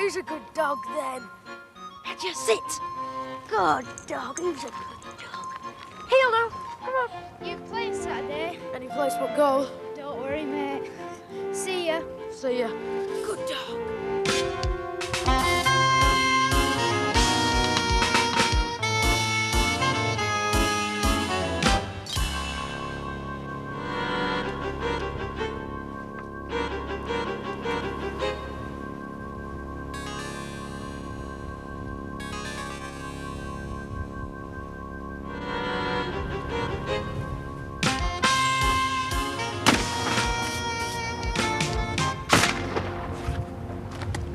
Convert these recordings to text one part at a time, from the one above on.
he's a good dog then. Badger, sit. Good dog, he's a good dog. Heel now, come on. You playing Saturday? Any place but goal. Don't worry, mate. See ya. See ya. Good dog.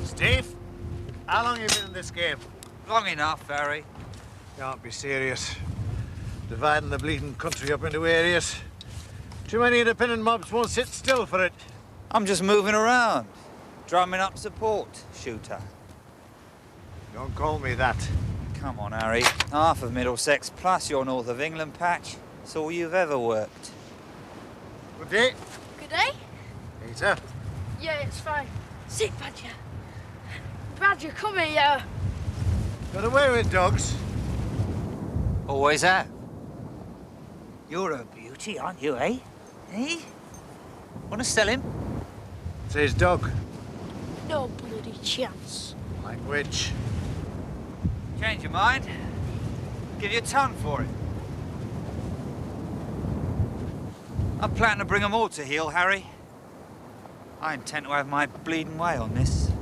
Steve, how long have you been in this game? Long enough, Harry. Can't be serious. Dividing the bleeding country up into areas. Too many independent mobs won't sit still for it. I'm just moving around, drumming up support, shooter. Don't call me that. Come on, Harry. Half of Middlesex plus your North of England patch. It's all you've ever worked. Good day. Good day? Peter. Yeah, it's fine. Sit, Badger. Badger, come here. Got away with dogs. Always have. You're a beauty, aren't you, eh? Eh? Want to sell him? It's his dog. No bloody chance. Language. Change your mind. Give you a ton for it. I plan to bring them all to heel, Harry. I intend to have my bleeding way on this.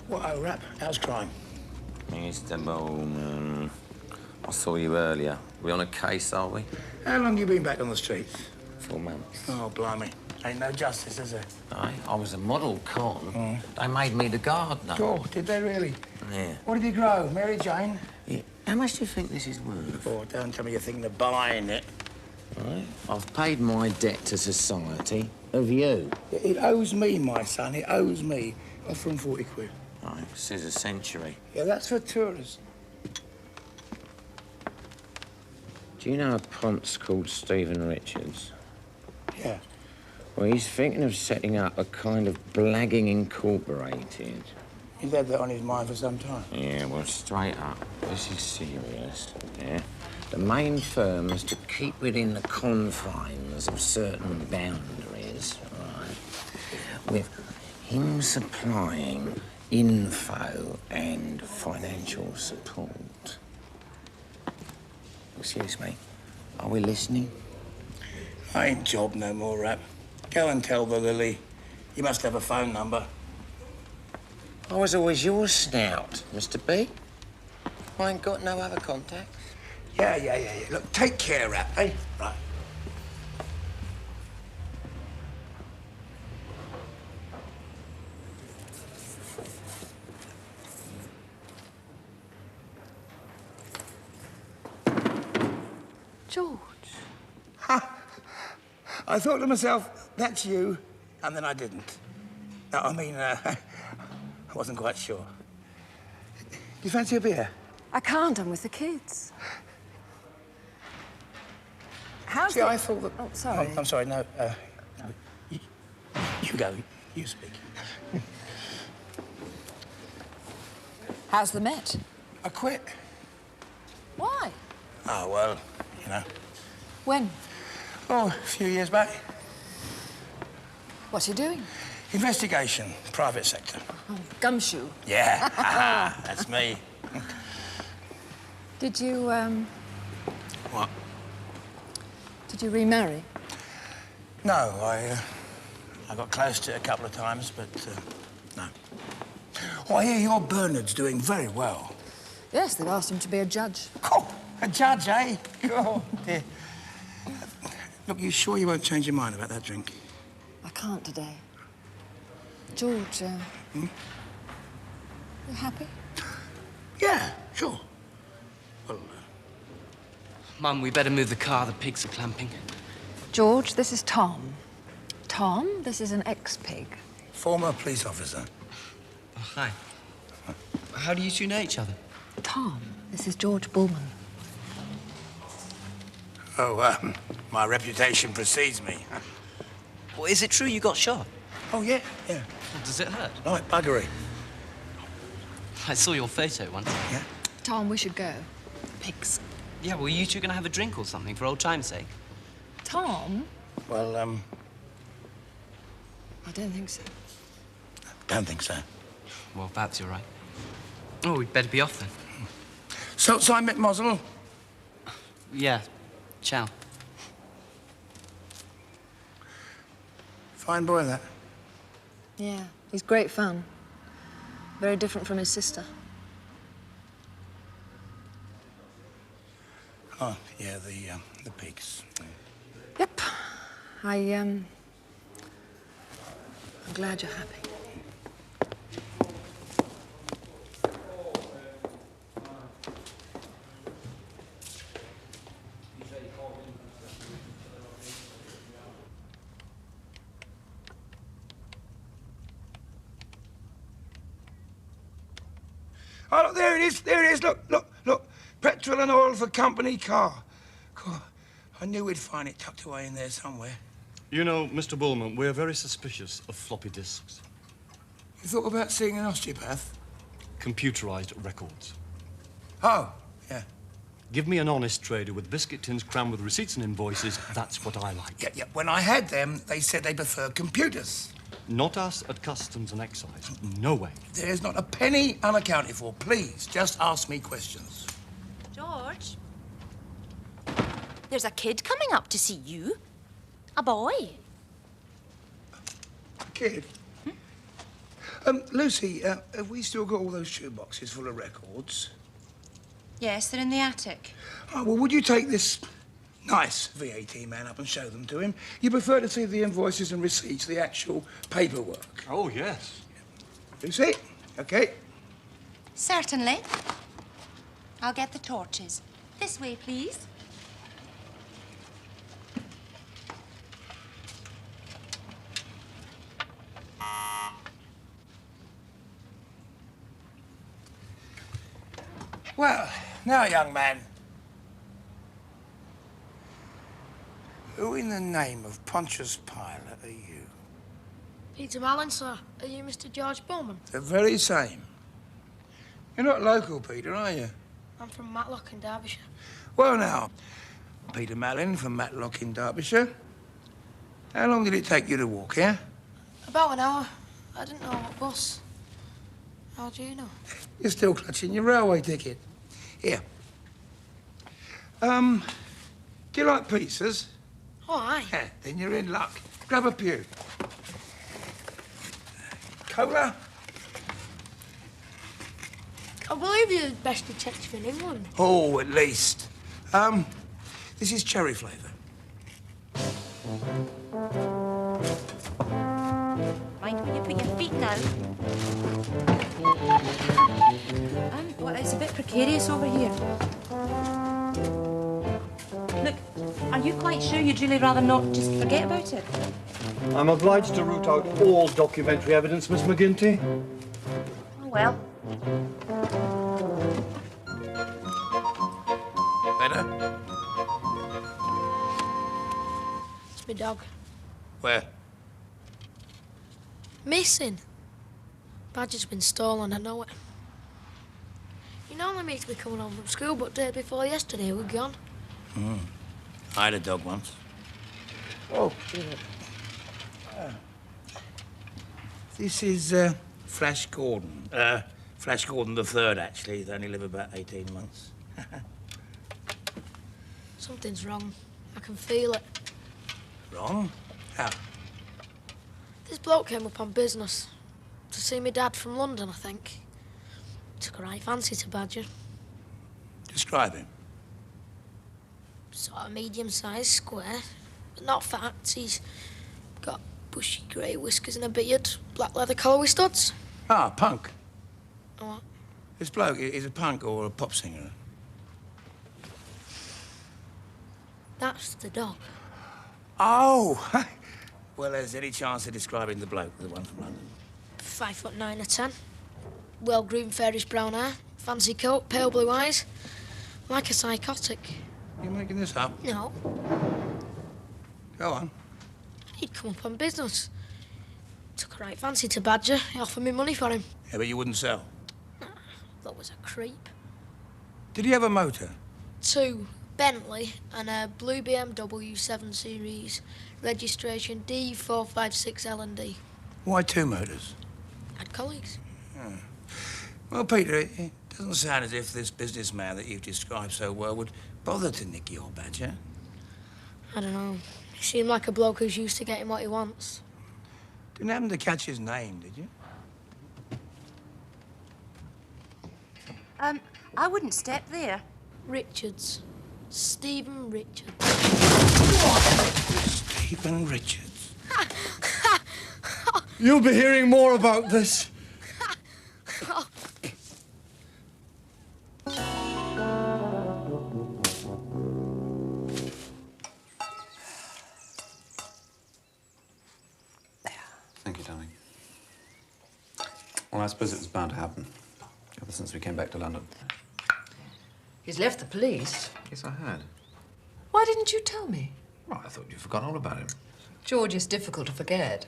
What, rap? How's crime? Mr. Bulman, I saw you earlier. We on a case, are we? How long you been back on the streets? 4 months. Oh, blimey. Ain't no justice, is there? I was a model con. They made me the gardener. Oh, did they really? Yeah. What did you grow? Mary Jane? Yeah. How much do you think this is worth? Oh, don't tell me you're thinking of buying it. Right. I've paid my debt to society. Have you? It owes me, my son. It owes me. Offer him 40 quid. Right. This is a century. Yeah, that's for tourists. Do you know a ponce called Stephen Richards? Yeah. Well, he's thinking of setting up a kind of blagging incorporated. He's had that on his mind for some time. Yeah, well, straight up, this is serious, yeah? The main firm is to keep within the confines of certain boundaries, right? With him supplying info and financial support. Excuse me, are we listening? I ain't job no more, Rap. Go and tell the Lily. You must have a phone number. I was always your snout, Mr. B. I ain't got no other contacts. Yeah. Look, take care, Rap, eh? Right. George. Ha! I thought to myself, that's you, and then I didn't. No, I mean, I wasn't quite sure. Do you fancy a beer? I can't, I'm with the kids. How's See, the... I thought that... Oh, sorry. I'm sorry, no, no. You go, you speak. How's the Met? I quit. Why? Oh, well, you know. When? Oh, a few years back. What are you doing? Investigation, private sector. Oh, gumshoe. Yeah, that's me. Did you, What? Did you remarry? No, I got close to it a couple of times, but no. Oh, I hear your Bernard's doing very well. Yes, they've asked him to be a judge. Oh, a judge, eh? Oh, dear. Look, you sure you won't change your mind about that drink? I can't today. George, you happy? Yeah, sure. Well, Mum, we better move the car. The pigs are clamping. George, this is Tom. Tom, this is an ex-pig. former police officer. Oh, hi. How do you two know each other? Tom, this is George Bulman. Oh, my reputation precedes me. Well, is it true you got shot? Oh, yeah. Well, does it hurt? Like buggery. I saw your photo once. Yeah? Tom, we should go. Pigs. Yeah, well, you two gonna have a drink or something for old time's sake? Tom? Well, I don't think so. don't think so. Well, perhaps you're right. Oh, we'd better be off then. So I met Mozzle. Yeah. Ciao. Fine boy, that. Yeah, he's great fun. Very different from his sister. Oh, yeah, the pigs. Yep. I'm glad you're happy. Oh, look, there it is. There it is. Look. Petrol and oil for company car. God, I knew we'd find it tucked away in there somewhere. You know, Mr. Bulman, we're very suspicious of floppy disks. You thought about seeing an osteopath? Computerized records. Oh, yeah. Give me an honest trader with biscuit tins crammed with receipts and invoices. That's what I like. Yeah. When I had them, they said they prefer computers. Not us at Customs and Excise. No way. There's not a penny unaccounted for. Please, just ask me questions. George, there's a kid coming up to see you. A boy. Kid? Lucy, have we still got all those shoeboxes full of records? Yes, they're in the attic. Oh, well, would you take this nice VAT man up and show them to him? You prefer to see the invoices and receipts, the actual paperwork. Oh, yes. Lucy? OK. Certainly. I'll get the torches. This way, please. Well, now, young man. Who in the name of Pontius Pilate are you? Peter Mallon, sir. Are you Mr. George Bulman? The very same. You're not local, Peter, are you? I'm from Matlock in Derbyshire. Well, now, Peter Mallon from Matlock in Derbyshire. How long did it take you to walk here? About an hour. I didn't know what bus. How do you know? You're still clutching your railway ticket. Here. Do you like pizzas? Oh, aye. Yeah, then you're in luck. Grab a pew. Cola? I believe you're the best detective in England. Oh, at least. This is cherry flavour. Mind where you put your feet now. Well, it's a bit precarious over here. Look, are you quite sure you'd really rather not just forget about it? I'm obliged to root out all documentary evidence, Miss McGinty. Oh, well. Better? It's my dog. Where? Missing. Badger's been stolen, I know it. He normally meets me coming home from school, but day before yesterday, we're gone. I had a dog once. Oh, this is Flash Gordon. Flash Gordon the Third, actually. They only live about 18 months. Something's wrong. I can feel it. Wrong? How? This bloke came up on business. To see me dad from London, I think. Took a right fancy to Badger. Describe him. Sort of medium-sized, square, but not fat. He's got bushy grey whiskers and a beard, black leather collar with studs. Ah, punk. What? This bloke is a punk or a pop singer. That's the dog. Oh! Well, there's any chance of describing the bloke, the one from London? 5'9" or 10. Well-groomed, fairish brown hair, fancy coat, pale blue eyes. Like a psychotic. You making this up? No, Go on. he'd come up on business. Took a right fancy to Badger. He offered me money for him. Yeah, but you wouldn't sell. That was a creep. Did he have a motor? 2 Bentley and a blue BMW 7 Series, registration D456L&D. Why 2 motors? Had colleagues. Well, Peter, it doesn't sound as if this businessman that you've described so well would bother to nick your Badger. I don't know. He seemed like a bloke who's used to getting what he wants. Didn't happen to catch his name, did you? I wouldn't step there. Richards. Stephen Richards. Stephen Richards. You'll be hearing more about this. Thank you, darling. Well, I suppose it was bound to happen, ever since we came back to London. He's left the police. Yes, I had. Why didn't you tell me? Well, I thought you'd forgotten all about him. George is difficult to forget.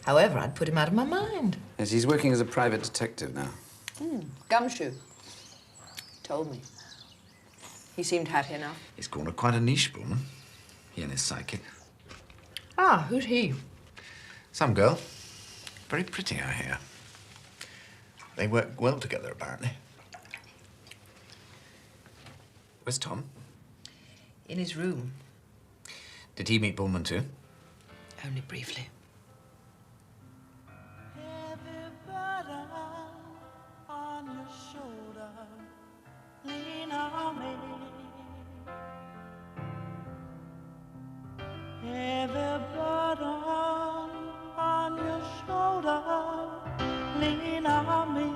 However, I'd put him out of my mind. Yes, he's working as a private detective now. Gumshoe. Told me. He seemed happy enough. He's cornered quite a niche, Bulman. He and his psychic. Ah, who's he? Some girl. Very pretty, I hear. They work well together, apparently. Where's Tom? In his room. Did he meet Bulman too? Only briefly. On your shoulder, lean on me. Every burden on your shoulder, lean on me.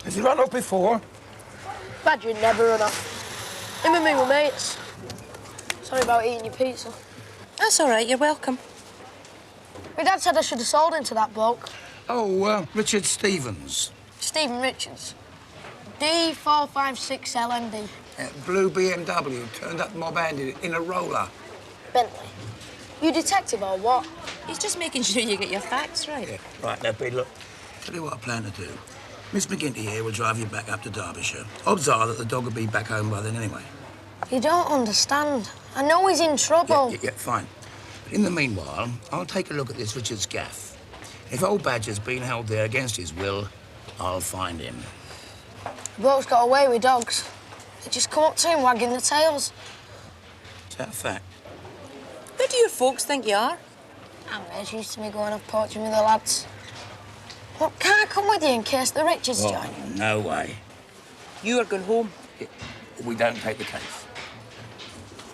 Has he run off before? Badger never run off. Him and me were mates. Sorry about eating your pizza. That's all right, you're welcome. My dad said I should have sold him to that bloke. Oh, Richard Stevens. Stephen Richards. D456LND. Blue BMW turned up mob-handed in a roller. Bentley. You detective or what? He's just making sure you get your facts right. Yeah, right now, Pete, look. Tell you what I plan to do. Miss McGinty here will drive you back up to Derbyshire. Odds are that the dog will be back home by then anyway. You don't understand. I know he's in trouble. Yeah, fine. But in the meanwhile, I'll take a look at this Richard's gaff. If old Badger's been held there against his will, I'll find him. The bloke's got away with dogs. They just come up to him wagging their tails. Is that a fact? Who do your folks think you are? I'm used to me going off poaching with the lads. Look, can't I come with you in case the Richards join? No way. You are going home. We don't take the case.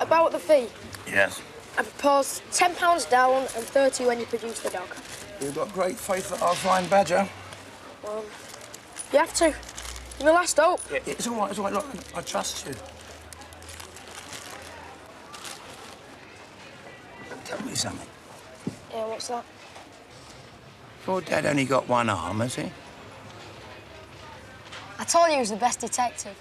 About the fee, Yes. I propose £10 down and 30 when you produce the dog. You've got great faith that I'll find Badger. You have to. You're the last hope. Yeah, it's all right, look, I trust you. Tell me something. Yeah, what's that? Your dad only got one arm, has he? I told you he was the best detective.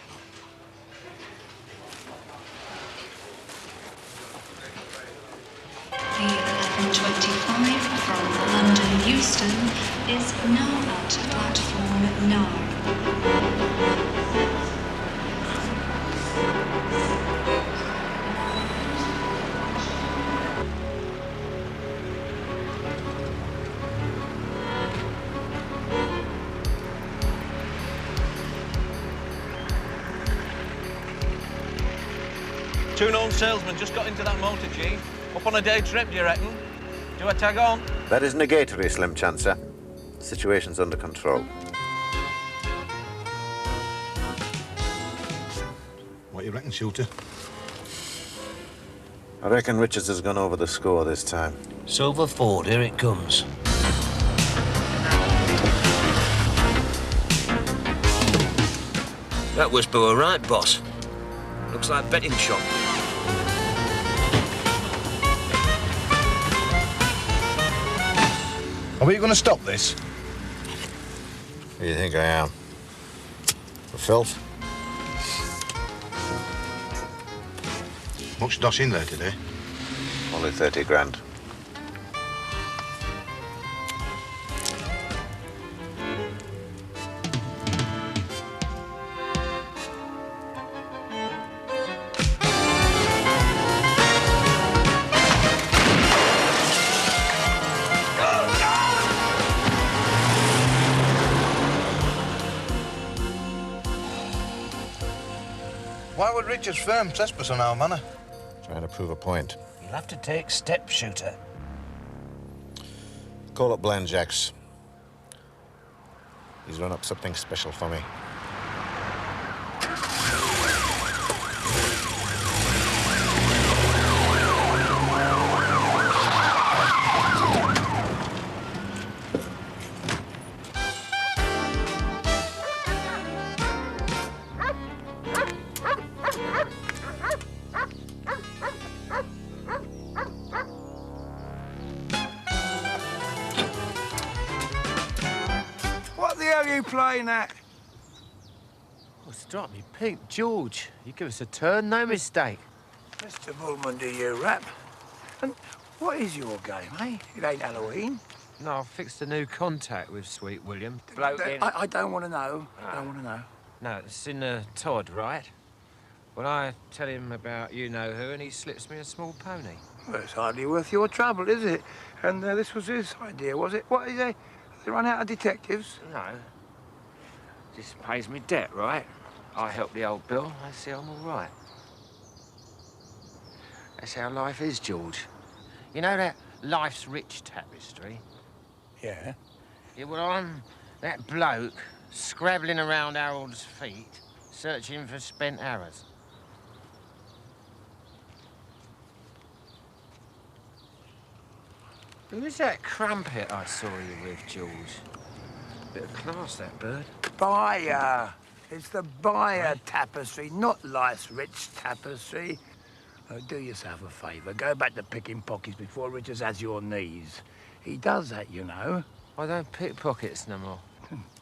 The 11:25 from London Euston is now at platform 9. Two known salesmen just got into that motor, G. Up on a day trip, do you reckon? Do I tag on? That is negatory, Slim Chancer. Situation's under control. What you reckon, Shooter? I reckon Richards has gone over the score this time. Silver Ford, here it comes. That whisper were right, boss. Looks like betting shop. Are we going to stop this? Who do you think I am? For filth? Much dosh in there today? Only 30 grand. Why would Richard's firm trespass on our manor? Trying to prove a point. You'll have to take steps, Shooter. Call up Bland Jacks. He's run up something special for me. What the hell are you playing at? Oh, strike me pink, George. You give us a turn, no mistake. Mr. Bulman, do you rap? And what is your game, eh? It ain't Halloween. No, I've fixed a new contact with Sweet William. Bloke in... I don't want to know. I don't want to know. No, it's in Todd, right? When I tell him about you-know-who, and he slips me a small pony. Well, it's hardly worth your trouble, is it? And this was his idea, was it? What is it? They run out of detectives? No. Just pays me debt, right? I help the old Bill, I see I'm all right. That's how life is, George. You know that Life's Rich tapestry? Yeah. Yeah, well, I'm that bloke scrabbling around Harold's feet, searching for spent arrows. Who's that crumpet I saw you with, George? Bit of class, that bird. Buyer. It's the buyer tapestry, not Life's Rich tapestry. Oh, do yourself a favour. Go back to picking pockets before Richards has your knees. He does that, you know. I don't pick pockets no more.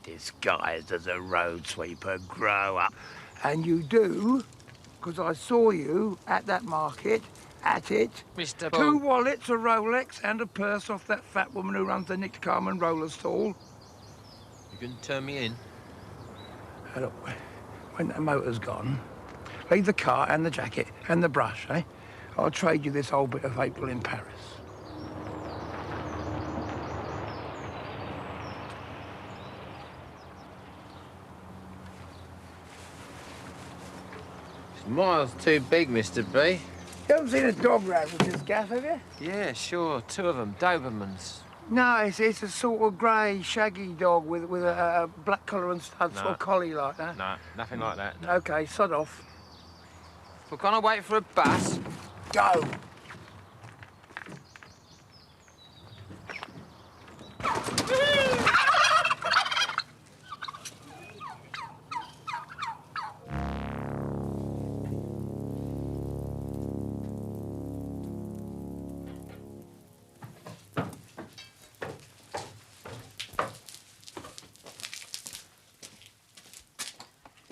Disguised as a road sweeper, grow up. And you do, because I saw you at that market, at it. Mr. 2 wallets, a Rolex, and a purse off that fat woman who runs the Nick Carmen roller stall. You can turn me in. Look, when that motor's gone, leave the car and the jacket and the brush, eh? I'll trade you this old bit of April in Paris. It's miles too big, Mr. B. You haven't seen a dog rat with this gaff, have you? Yeah, sure. 2 of them, Dobermans. No, it's a sort of grey, shaggy dog with a black collar and studs, No. sort of collie like that. No, nothing like that. OK, sod off. We're gonna wait for a bus. Go!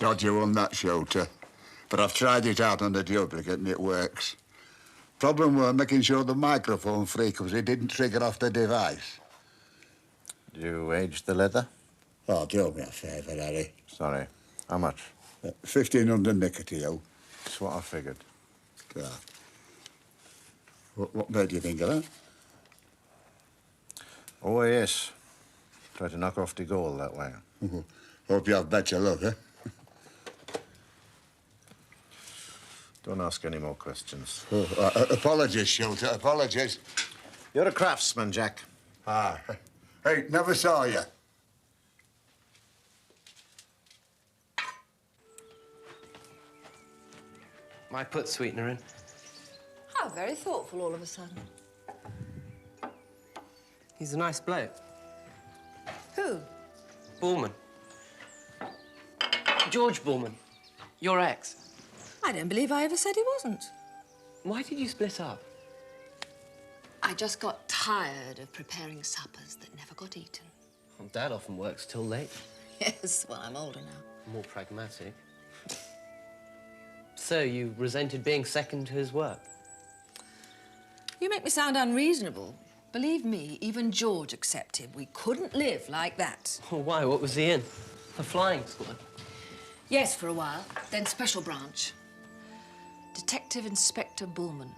Dodger on that Shooter, but I've tried it out on the duplicate and it works. Problem were making sure the microphone frequency didn't trigger off the device. Did you age the leather? Oh, do me a favour, Harry. Sorry. How much? 1,500 nicker to you. That's what I figured. Yeah. What made you think of that? Oh, yes. Try to knock off the goal that way. Hope you have better luck, eh? Don't Don't ask any more questions. Apologies, Shelter, apologies. You're a craftsman, Jack. Ah. Hey, never saw you. I put sweetener in. How very thoughtful all of a sudden. He's a nice bloke. Who? Bulman. George Bulman. Your ex. I don't believe I ever said he wasn't. Why did you split up? I just got tired of preparing suppers that never got eaten. Well, Dad often works till late. Yes, well, I'm older now. More pragmatic. So you resented being second to his work? You make me sound unreasonable. Believe me, even George accepted we couldn't live like that. Oh, why? What was he in? A flying squad? Yes, for a while. Then Special Branch. Detective Inspector Bulman.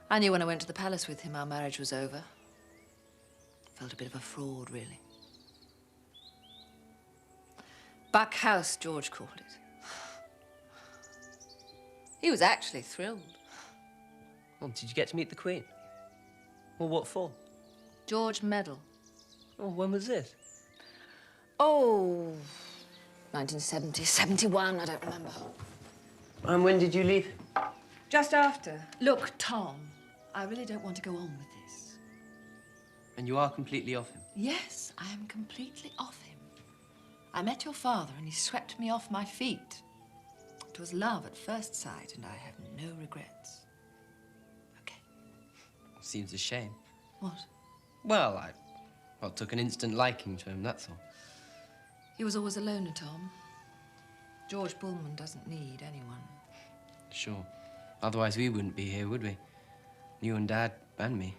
I knew when I went to the palace with him our marriage was over. Felt a bit of a fraud, really. Back house, George called it. He was actually thrilled. Well, did you get to meet the Queen? Well, what for? George Medal. Oh, when was this? Oh, 1970, 71, I don't remember. And when did you leave? Just after. Look, Tom, I really don't want to go on with this. And you are completely off him? Yes, I am completely off him. I met your father and he swept me off my feet. It was love at first sight and I have no regrets. Seems a shame. What? Well, I took an instant liking to him, that's all. He was always a loner, Tom. George Bulman doesn't need anyone. Sure. Otherwise we wouldn't be here, would we? You and Dad and me.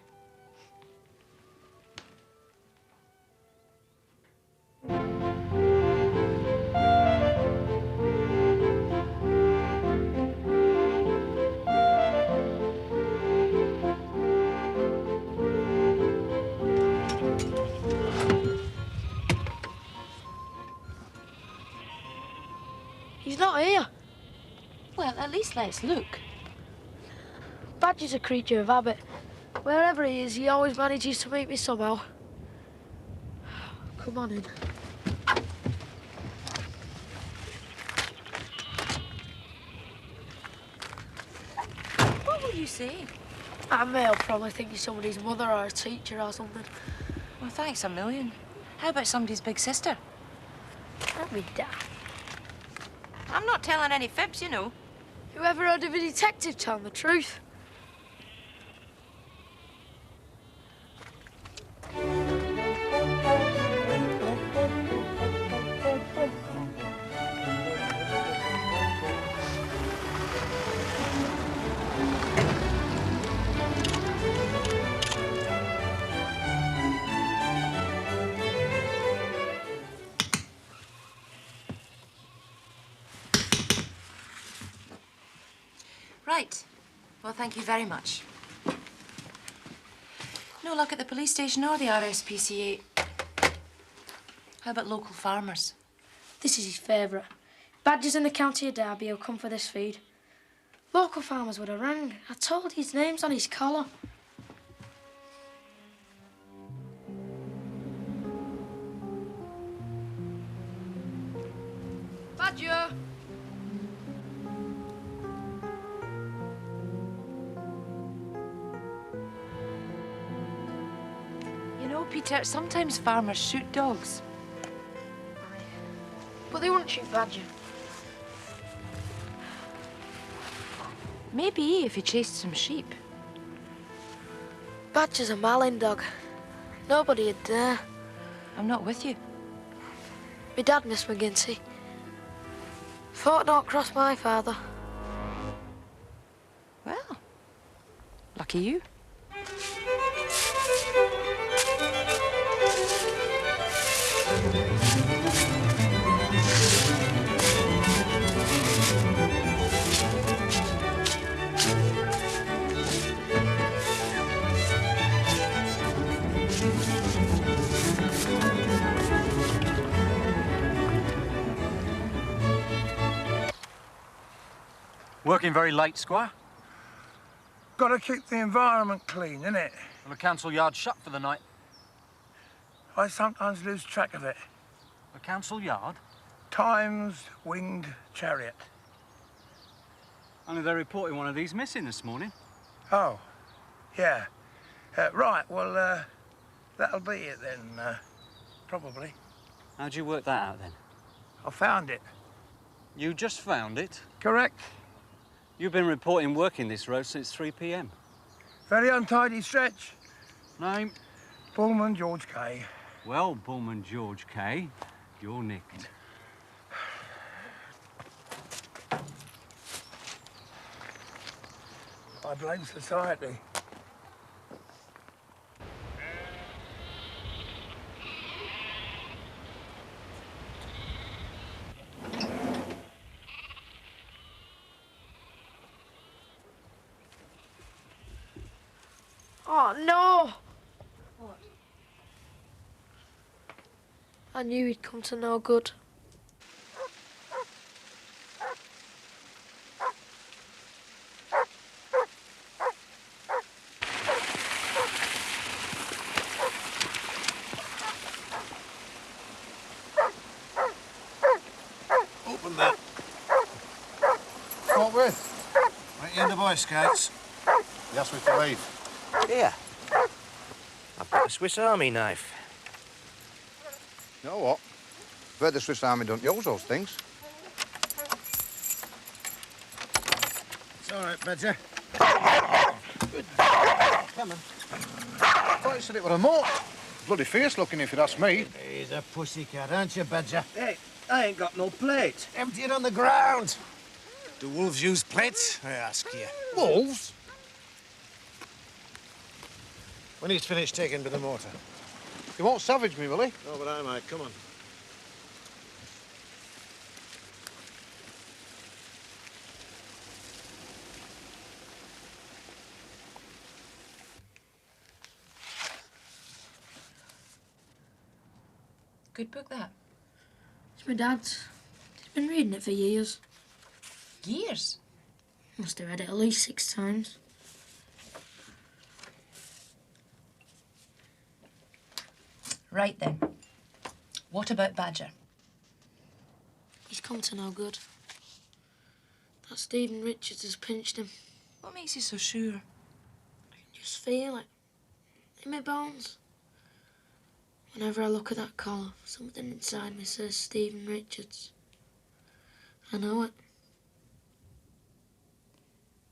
He's not here. Well, at least let's look. Badger's a creature of habit. Wherever he is, he always manages to meet me somehow. Come on in. What would you say? I may have probably think he's somebody's mother or a teacher or something. Well, thanks a million. How about somebody's big sister? Let me die. I'm not telling any fibs, you know. You ever heard of a detective telling the truth? Right. Well, thank you very much. No luck at the police station or the RSPCA. How about local farmers? This is his favourite. Badger's in the county of Derby. He'll come for this feed. Local farmers would have rang. I told you his name's on his collar. Badger! You know, Peter, sometimes farmers shoot dogs. But they wouldn't shoot Badger. Maybe if he chased some sheep. Badger's a Malin dog. Nobody'd dare. I'm not with you. My dad, Miss McGinty. Thought don't cross my father. Well, lucky you. Working very late, Squire? Got to keep the environment clean, innit? Well, the council yard's shut for the night. I sometimes lose track of it. The council yard? Time's winged chariot. Only they reported one of these missing this morning. Oh, yeah. Right, well, that'll be it then, probably. How'd you work that out, then? I found it. You just found it? Correct. You've been reporting working this road since 3 p.m. Very untidy stretch. Name? Bulman George K. Well, Bulman George K., you're nicked. I blame society. Oh, no! What? I knew he'd come to no good. Open that. What with? Right in the Boy Scouts. You asked me to leave. Here. I've got a Swiss Army knife. You know what? I've heard the Swiss Army don't use those things. It's all right, Badger. Come on. I thought you said it were a moat. Bloody fierce looking, if you'd ask me. He's a pussycat, aren't you, Badger? Hey, I ain't got no plate. Empty it on the ground. Do wolves use plates, I ask you? Wolves? When he's finished taking to the mortar. He won't savage me, will he? Oh, but I might. Come on. Good book, that. It's my dad's. He's been reading it for years. Years? Must have read it at least 6 times. Right then. What about Badger? He's come to no good. That Stephen Richards has pinched him. What makes you so sure? I can just feel it. In my bones. Whenever I look at that collar, something inside me says Stephen Richards. I know it.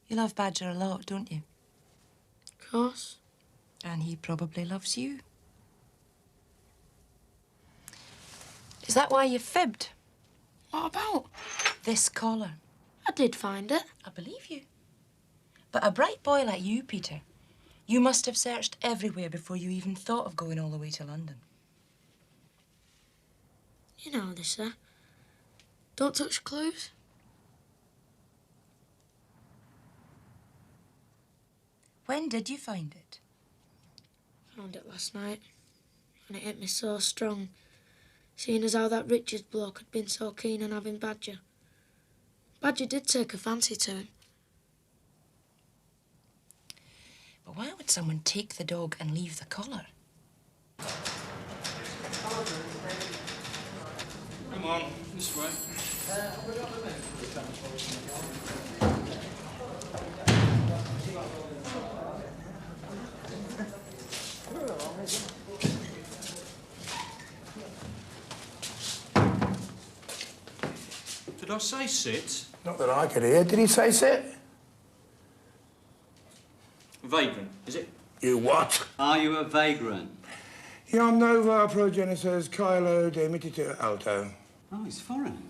You love Badger a lot, don't you? Of course. And he probably loves you. Is that why you fibbed? What about? This collar. I did find it. I believe you. But a bright boy like you, Peter, you must have searched everywhere before you even thought of going all the way to London. You know this, sir. Don't touch clues. When did you find it? Found it last night. And it hit me so strong. Seeing as how that Richards bloke had been so keen on having Badger. Badger did take a fancy to him. But why would someone take the dog and leave the collar? Come on, this way. Did I say sit? Not that I could hear. Did he say sit? Vagrant, is it? You what? Are you a vagrant? Iam nova progenitus Kylo de mititer alto. Oh, it's foreign.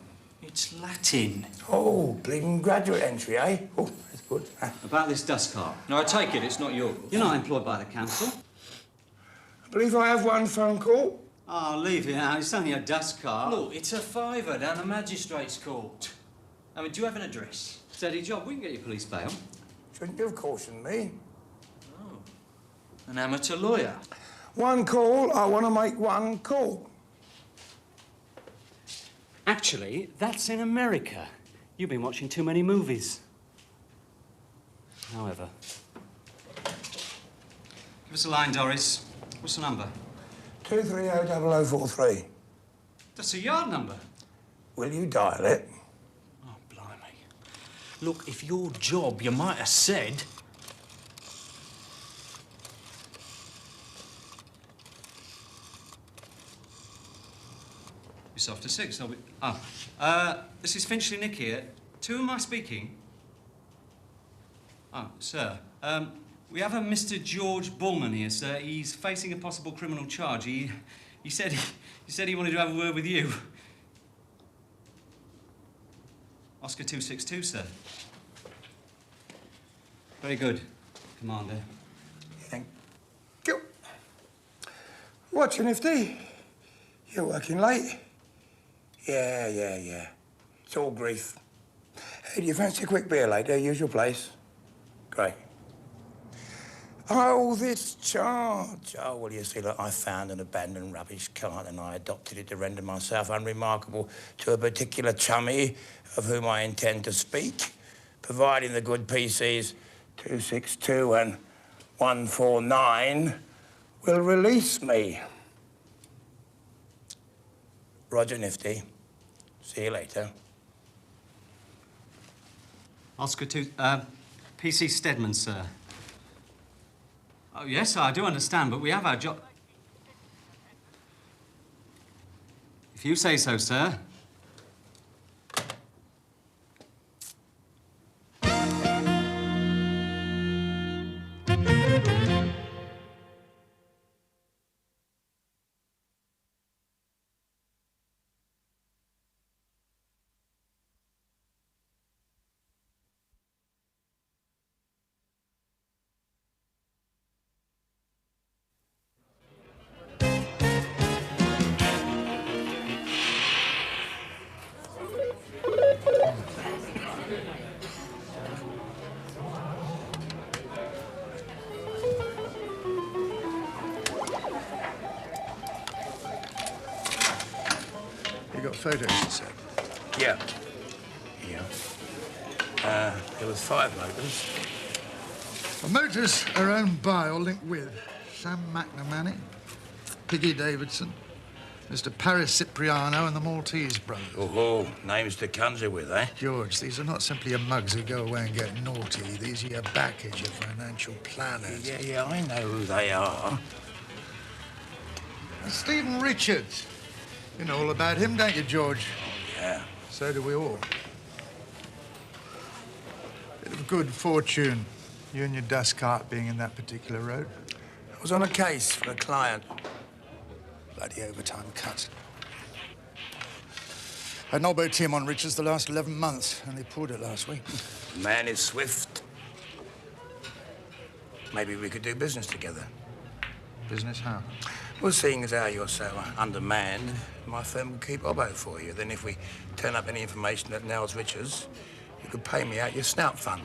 It's Latin. Oh, bleeding graduate entry, eh? Oh, that's good. About this dust cart. No, I take it it's not yours. You're not employed by the council. I believe I have one phone call. Oh, leave it now. It's only a dust cart. Look, it's a fiver down the magistrate's court. I mean, do you have an address? Steady job. We can get you police bail. Shouldn't you have cautioned me? Oh. An amateur lawyer. One call, I want to make one call. Actually, that's in America. You've been watching too many movies. However. Give us a line, Doris. What's the number? 2300043. That's a yard number. Will you dial it? Oh, blimey. Look, if your job, you might have said... It's after 6, I'll be... Oh. This is Finchley Nick here. To whom am I speaking? Oh, sir. We have a Mr. George Bulman here, sir. He's facing a possible criminal charge. He said he wanted to have a word with you. Oscar 262, sir. Very good, Commander. Thank you. What's Nifty? You're working late? Yeah. It's all grief. Hey, do you fancy a quick beer later? Usual place. Great. Oh, this charge. Oh, well, you see, look, I found an abandoned rubbish cart and I adopted it to render myself unremarkable to a particular chummy of whom I intend to speak, providing the good PCs 262 and 149 will release me. Roger, Nifty. See you later. Oscar 2... PC Stedman, sir. Oh, yes, I do understand, but we have our job... If you say so, sir. You got photos, you said? Yeah. There was 5 motors. Well, motors are owned by or linked with Sam McNamara, Piggy Davidson, Mr. Paris Cipriano and the Maltese brothers. Oh, names to conjure with, eh? George, these are not simply your mugs who go away and get naughty. These are your backage, your financial planners. Yeah, I know who they are. And Stephen Richards. You know all about him, don't you, George? Yeah. So do we all. Bit of good fortune, you and your dust cart being in that particular road. I was on a case for a client. Bloody overtime cut. Had an elbow team on Richards the last 11 months, and they pulled it last week. The man is swift. Maybe we could do business together. Business how? Well, seeing as how you're so undermanned, my firm will keep Obbo for you. Then if we turn up any information that nails Richards, you could pay me out your snout fund.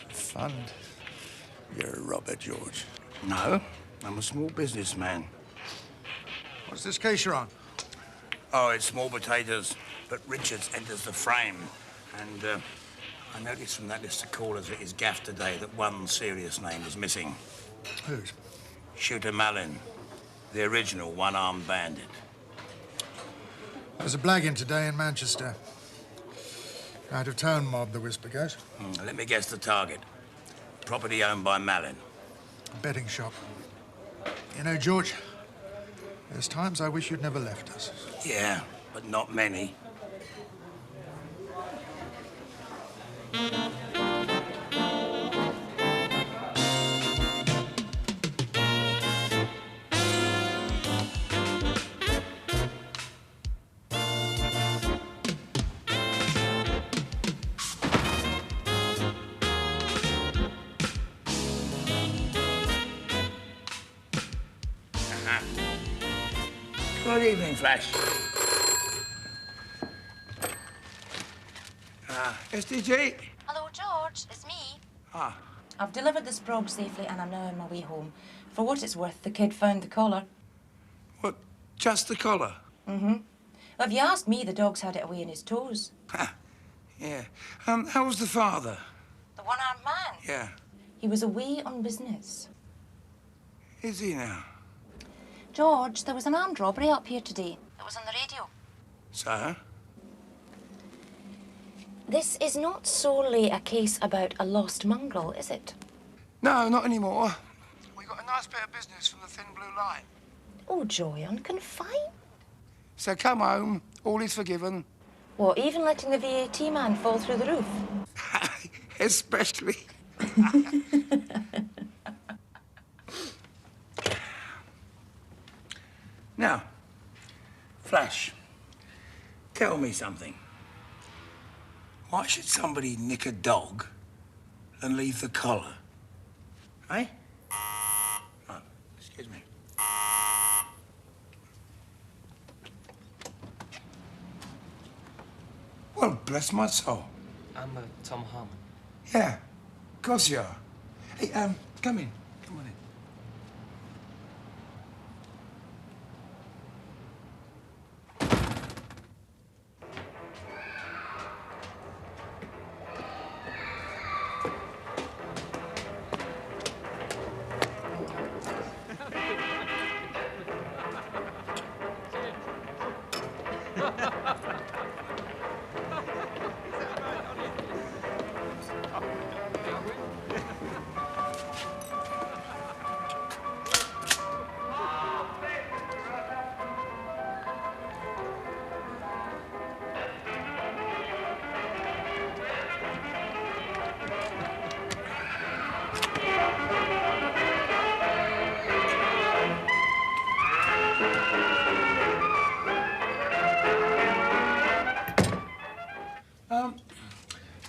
Fund? You're a robber, George. No, I'm a small businessman. What's this case you're on? Oh, it's small potatoes, but Richards enters the frame. And I noticed from that list of callers at his gaff today that one serious name is missing. Whose? Shooter Malin, the original one-armed bandit. There's a blagging today in Manchester. Out-of-town mob, the whisper goes. Let me guess the target. Property owned by Malin. A betting shop. You know, George, there's times I wish you'd never left us. Yeah, but not many. Good evening, Flash. SDG? Hello, George. It's me. Ah. I've delivered this probe safely and I'm now on my way home. For what it's worth, the kid found the collar. What, just the collar? Mm-hmm. Well, if you ask me, the dog's had it away in his toes. Yeah. How was the father? The one-armed man? Yeah. He was away on business. Is he now? George, there was an armed robbery up here today. It was on the radio. So? This is not solely a case about a lost mongrel, is it? No, not anymore. We got a nice bit of business from the thin blue line. Oh, joy on confined. So come home, all is forgiven. What, even letting the VAT man fall through the roof? Especially. Now, Flash, tell me something. Why should somebody nick a dog and leave the collar? Eh? Oh, excuse me. Well, bless my soul. I'm Tom Harmon. Yeah, of course you are. Hey, come in. Come on in.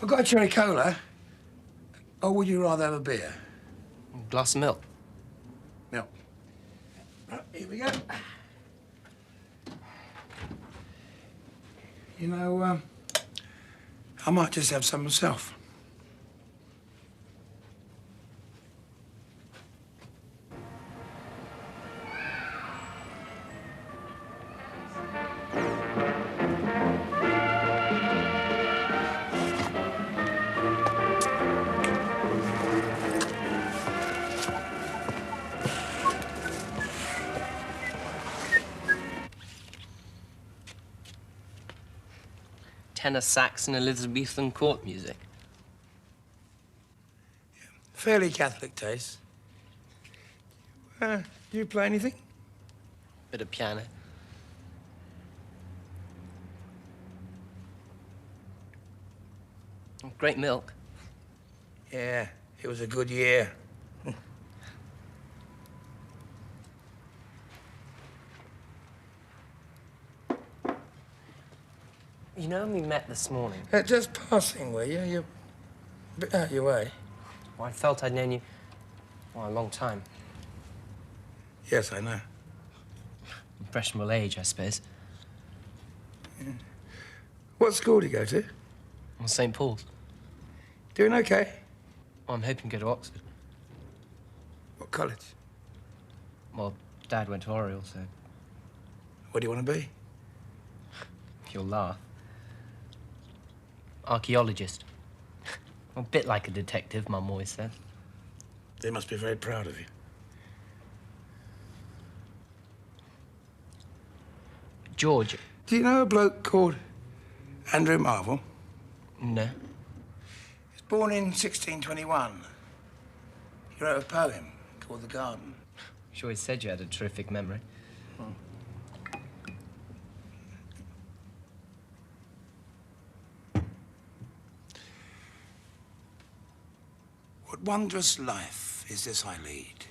I've got a cherry cola. Or would you rather have a beer? Glass of milk. Milk. Right, here we go. You know, I might just have some myself. Tenor sax and Elizabethan court music. Fairly Catholic taste. Do you play anything? Bit of piano. Great milk. Yeah, it was a good year. You know, we met this morning. Just passing, were you? You're a bit out of your way. Well, I felt I'd known you, well, a long time. Yes, I know. Impressionable age, I suppose. Yeah. What school do you go to? Well, St. Paul's. Doing okay? Well, I'm hoping to go to Oxford. What college? Well, Dad went to Oriel, so... What do you want to be? You'll laugh. Archaeologist. A bit like a detective, Mum always said. They must be very proud of you. George. Do you know a bloke called Andrew Marvel? No. He was born in 1621. He wrote a poem called The Garden. She always said you had a terrific memory. What wondrous life is this I lead?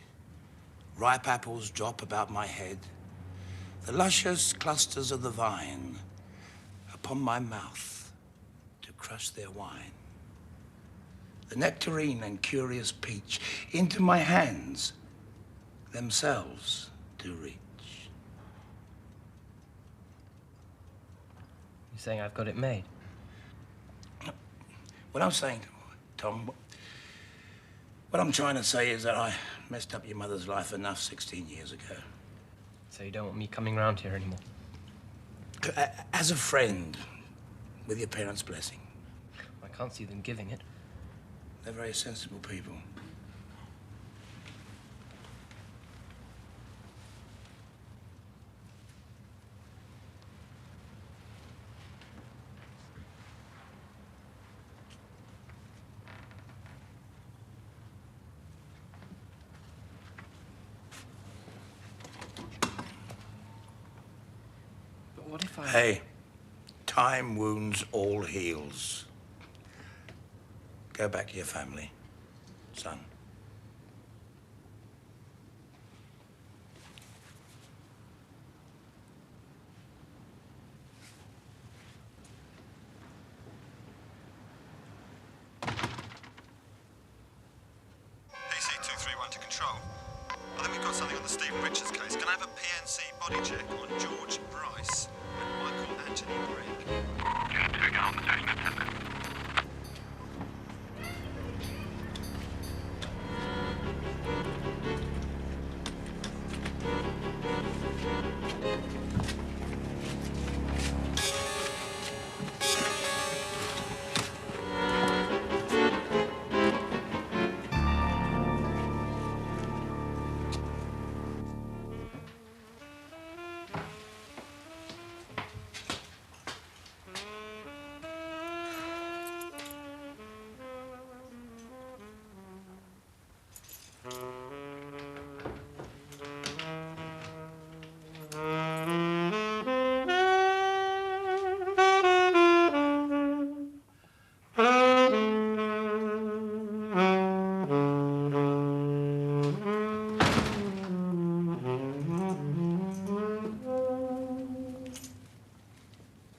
Ripe apples drop about my head. The luscious clusters of the vine upon my mouth to crush their wine. The nectarine and curious peach into my hands themselves do reach. You're saying I've got it made? What I'm saying, Tom, what I'm trying to say is that I messed up your mother's life enough 16 years ago. So you don't want me coming round here anymore? As a friend, with your parents' blessing. I can't see them giving it. They're very sensible people. But what if I... Hey, time wounds all heals. Go back to your family, son. PC231 to control. I think we've got something on the Stephen Richards case. Can I have a PNC body check on George Bryce and Michael Anthony Brigg?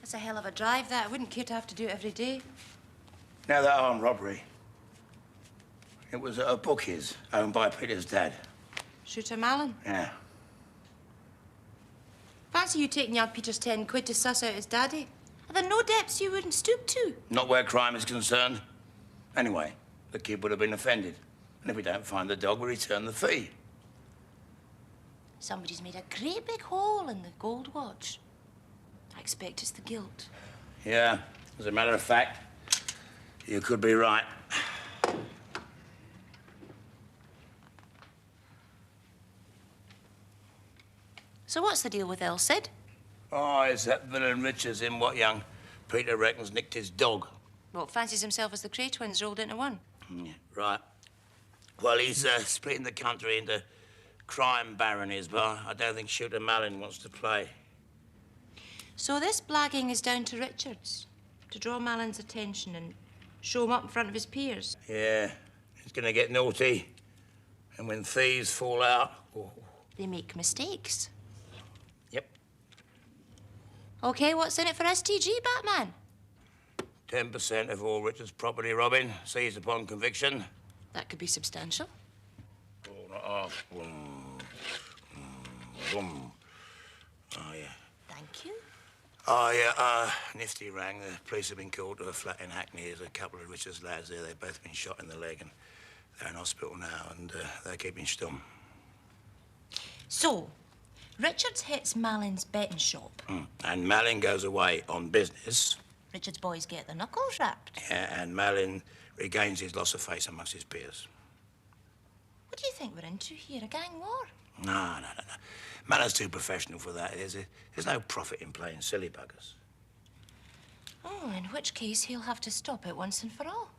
That's a hell of a drive, that. I wouldn't care to have to do it every day. Now that armed robbery, it was at a bookies owned by Peter's dad. Shooter Malin. Yeah. Fancy you taking young Peter's 10 quid to suss out his daddy. Are there no depths you wouldn't stoop to? Not where crime is concerned. Anyway, the kid would have been offended. And if we don't find the dog, we return the fee. Somebody's made a great big hole in the gold watch. I expect it's the guilt. Yeah, as a matter of fact, you could be right. So what's the deal with Elsid? Oh, it's that villain Richards in what young Peter reckons nicked his dog. Well, fancies himself as the Cray twins rolled into one. Yeah, right. Well, he's splitting the country into crime baronies, but I don't think Shooter Malin wants to play. So this blagging is down to Richards, to draw Malin's attention and show him up in front of his peers. Yeah, he's gonna get naughty. And when thieves fall out... Oh. They make mistakes. Yep. OK, what's in it for STG, Batman? 10% of all Richards' property robbing, seized upon conviction. That could be substantial. Oh, boom. Boom. Oh, yeah. Thank you. Oh, yeah, Nifty rang. The police have been called to a flat in Hackney. There's a couple of Richards lads there. They've both been shot in the leg, and they're in hospital now, and they're keeping stum. So, Richards hits Malin's betting shop. And Malin goes away on business. Richards' boys get their knuckles wrapped. Yeah, and Malin regains his loss of face amongst his peers. What do you think we're into here, a gang war? No. Malin's too professional for that. There's no profit in playing silly buggers. Oh, in which case he'll have to stop it once and for all.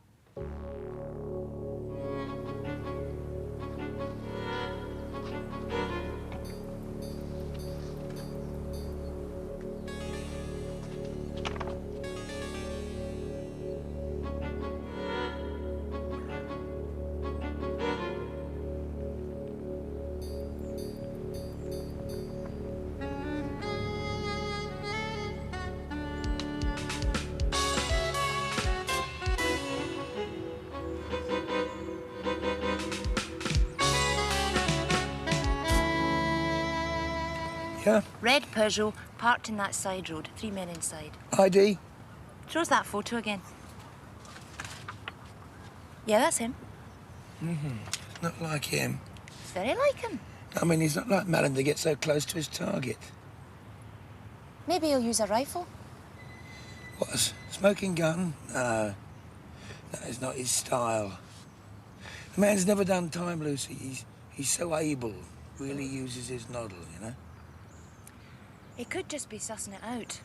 Yeah? Red Peugeot, parked in that side road. 3 men inside. ID? Show us that photo again. Yeah, that's him. Not like him. It's very like him. I mean, he's not like Malin to get so close to his target. Maybe he'll use a rifle. What, a smoking gun? No. That is not his style. The man's never done time, Lucy. He's so able. Really uses his noddle, you know? He could just be sussing it out.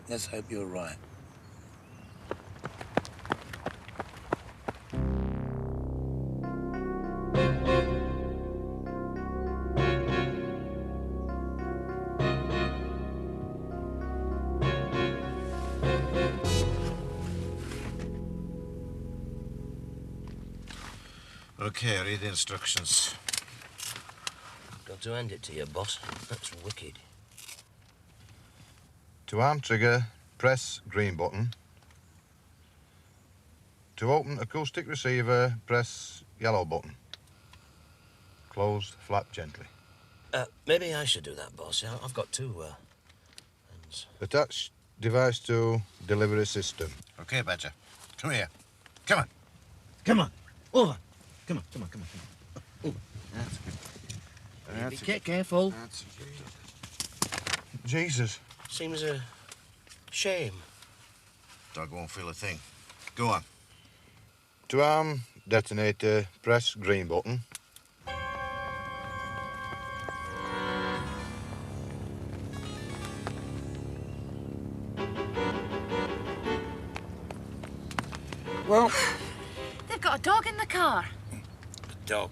Let's hope you're right. Okay, read the instructions. Got to hand it to you, boss. That's wicked. To arm trigger, press green button. To open acoustic receiver, press yellow button. Close flap gently. Maybe I should do that, boss. I've got two hands. Attach device to delivery system. Okay, Badger. Come here. Come on. Come on. Over. Come on. Over. That's good. Be careful. That's good. Jesus. Seems a shame. Dog won't feel a thing. Go on. To arm detonator, press green button. Well, They've got a dog in the car. a dog.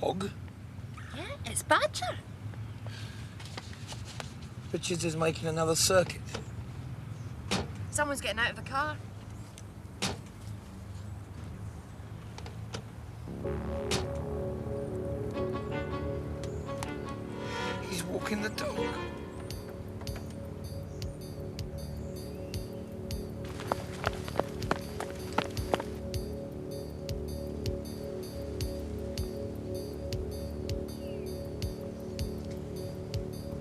Dog? Yeah, it's Badger. Richards is making another circuit. Someone's getting out of the car. He's walking the dog.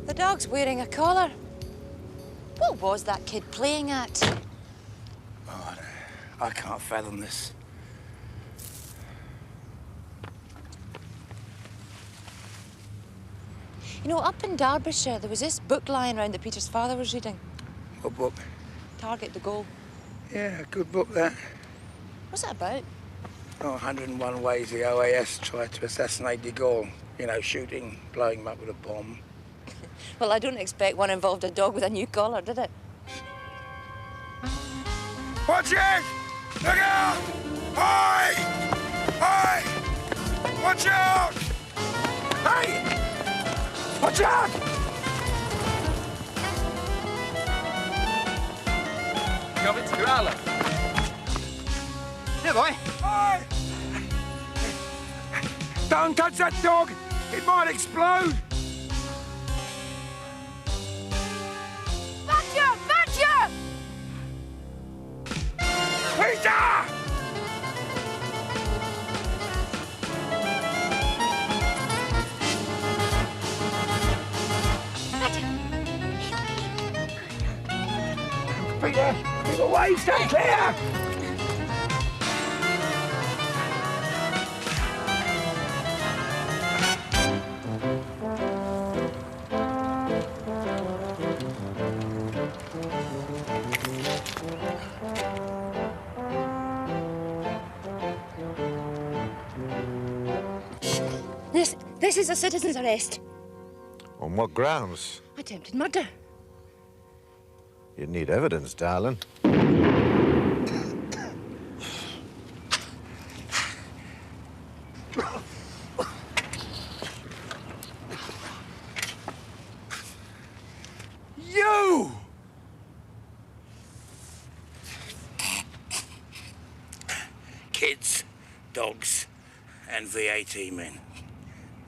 The dog's wearing a collar. What was that kid playing at? Oh, I can't fathom this. You know, up in Derbyshire, there was this book lying around that Peter's father was reading. What book? Target the Goal. Yeah, good book, that. What's it about? Oh, 101 ways the OAS tried to assassinate de Gaulle. You know, shooting, blowing him up with a bomb. Well, I don't expect one involved a dog with a new collar, did it? Watch it! Look out! Hi! Hi! Watch out! Hey! Watch out! Got it to Growler. Here, boy. Hi! Don't touch that dog! It might explode! Badger! Badger! Peter! Peter! Keep away! Stay clear! This is a citizen's arrest. On what grounds? Attempted murder. You need evidence, darling. You! Kids, dogs, and VAT men.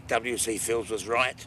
W.C. Fields was right.